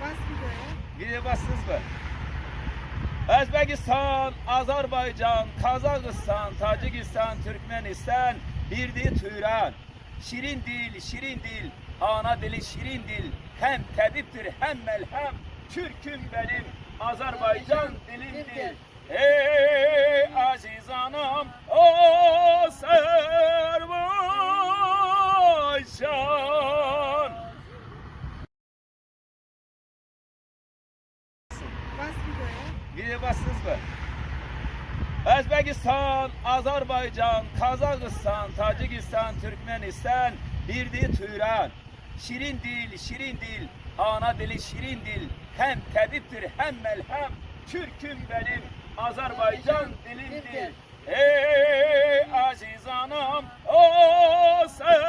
Bas videoya. Video bastınız mı? Özbekistan, Azerbaycan, Kazakistan, Tacikistan, Türkmenistan, bir dil Türan. Şirin dil, ana dili şirin dil. Hem tebiptir hem melhem. Türk'üm benim, Azerbaycan dilimdir. Ey aziz anam, o Azerbaycan. Bas videoya. Video bastınız mı? Özbekistan, Azerbaycan, Kazakistan, Tacikistan, Türkmenistan, bir dil Türan. Şirin dil, ana dili şirin dil. Hem tebiptir hem melhem. Türk'üm benim, Azerbaycan dilimdir. Ey aziz anam, o Azerbaycan.